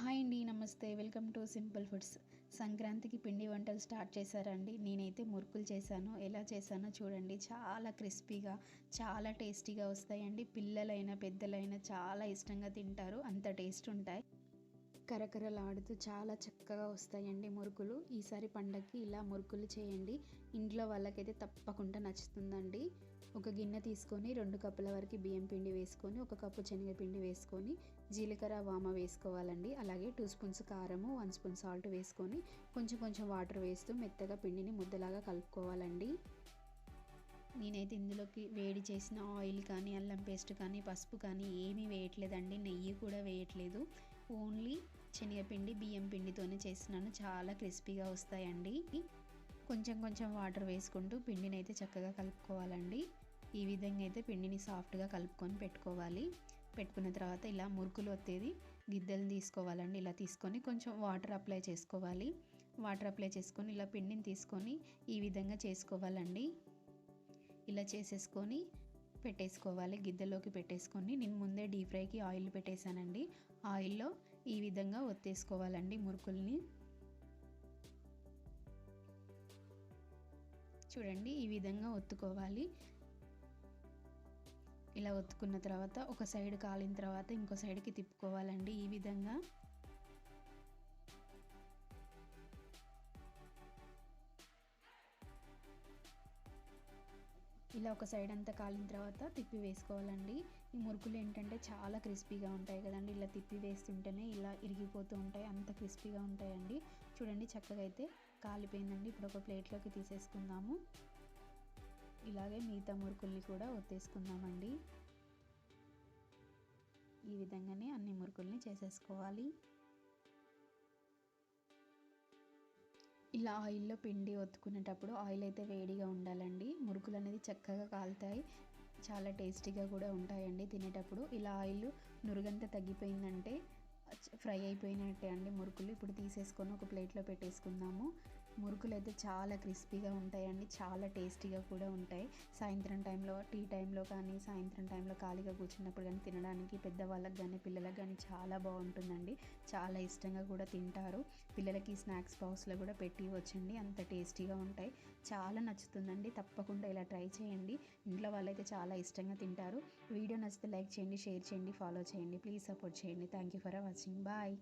Hi అండి. నమస్తే. Welcome to simple foods. సంక్రాంతికి పిండి వంటలు స్టార్ట్ చేశారండి. నేనైతే మురుకులు చేశాను. ఎలా చేశానో చూడండి. చాలా క్రిస్పీగా, చాలా టేస్టీగా వస్తాయండి. పిల్లలైనా, పెద్దలైనా చాలా ఇష్టంగా తింటారు. అంత టేస్ట్ ఉంటాయి. కరకరలాడుతూ చాలా చక్కగా వస్తాయండి మురుకులు. ఈసారి పండగకి ఇలా మురుకులు చేయండి. ఇంట్లో వాళ్ళకైతే తప్పకుండా నచ్చుతుందండి. ఒక గిన్నె తీసుకొని 2 కప్పుల వరకు బియ్యం పిండి వేసుకొని, 1 కప్పు శనగపిండి వేసుకొని, జీలకర్ర, వామ వేసుకోవాలండి. అలాగే 2 స్పూన్స్ కారము, 1 స్పూన్ సాల్ట్ వేసుకొని, కొంచెం కొంచెం వాటర్ వేస్తూ మెత్తగా పిండిని ముద్దలాగా కలుపుకోవాలండి. నేనైతే ఇందులోకి వేడి చేసిన ఆయిల్ కానీ, అల్లం పేస్ట్ కానీ, పసుపు కానీ ఏమీ వేయట్లేదండి. నెయ్యి కూడా వేయట్లేదు. ఓన్లీ శనగపిండి, బియ్యం పిండితోనే చేస్తున్నాను. చాలా క్రిస్పీగా వస్తాయండి. కొంచెం కొంచెం వాటర్ వేసుకుంటూ పిండిని అయితే చక్కగా కలుపుకోవాలండి. ఈ విధంగా అయితే పిండిని సాఫ్ట్గా కలుపుకొని పెట్టుకోవాలి. పెట్టుకున్న తర్వాత ఇలా మురుకులు వచ్చేది గిద్దెలను తీసుకోవాలండి. ఇలా తీసుకొని కొంచెం వాటర్ అప్లై చేసుకోవాలి. వాటర్ అప్లై చేసుకొని ఇలా పిండిని తీసుకొని ఈ విధంగా చేసుకోవాలండి. ఇలా చేసేసుకొని పెట్టేసుకోవాలి. గిద్దెలోకి పెట్టేసుకొని నేను ముందే డీప్ ఫ్రైకి ఆయిల్ పెట్టేశానండి. ఆయిల్లో ఈ విధంగా ఒత్తేసుకోవాలండి మురుకుల్ని. చూడండి ఈ విధంగా ఒత్తుకోవాలి. ఇలా ఒత్తుకున్న తర్వాత ఒక సైడ్ కాలిన తర్వాత ఇంకో సైడ్కి తిప్పుకోవాలండి ఈ విధంగా. ఇలా ఒక సైడ్ అంతా కాలిన తర్వాత తిప్పి వేసుకోవాలండి. ఈ మురుకులు ఏంటంటే చాలా క్రిస్పీగా ఉంటాయి కదండి. ఇలా తిప్పి వేస్తుంటేనే ఇలా ఇరిగిపోతూ ఉంటాయి. అంత క్రిస్పీగా ఉంటాయండి. చూడండి చక్కగా అయితే కాలిపోయిందండి. ఇప్పుడు ఒక ప్లేట్లోకి తీసేసుకుందాము. ఇలాగే మిగతా మురుకుల్ని కూడా ఒత్తేసుకుందామండి. ఈ విధంగానే అన్ని మురుకుల్ని చేసేసుకోవాలి. ఇలా ఆయిల్లో పిండి ఒత్తుకునేటప్పుడు ఆయిల్ అయితే వేడిగా ఉండాలండి. మురుకులు అనేది చక్కగా కాలుతాయి. చాలా టేస్టీగా కూడా ఉంటాయండి తినేటప్పుడు. ఇలా ఆయిల్ నురుగంతా తగ్గిపోయిందంటే ఫ్రై అయిపోయినట్టే అండి మురుకులు. ఇప్పుడు తీసేసుకొని ఒక ప్లేట్లో పెట్టేసుకుందాము. మురుకులు అయితే చాలా క్రిస్పీగా ఉంటాయండి. చాలా టేస్టీగా కూడా ఉంటాయి. సాయంత్రం టైంలో, టీ టైంలో కానీ, సాయంత్రం టైంలో ఖాళీగా కూర్చున్నప్పుడు కానీ తినడానికి పెద్దవాళ్ళకి కానీ, పిల్లలకు కానీ చాలా బాగుంటుందండి. చాలా ఇష్టంగా కూడా తింటారు. పిల్లలకి స్నాక్స్ బాక్స్లో కూడా పెట్టి ఇవ్వచ్చండి. అంత టేస్టీగా ఉంటాయి. చాలా నచ్చుతుందండి. తప్పకుండా ఇలా ట్రై చేయండి. ఇంట్లో వాళ్ళైతే చాలా ఇష్టంగా తింటారు. వీడియో నచ్చితే లైక్ చేయండి, షేర్ చేయండి, ఫాలో చేయండి. ప్లీజ్ సపోర్ట్ చేయండి. Thank you for watching. Bye.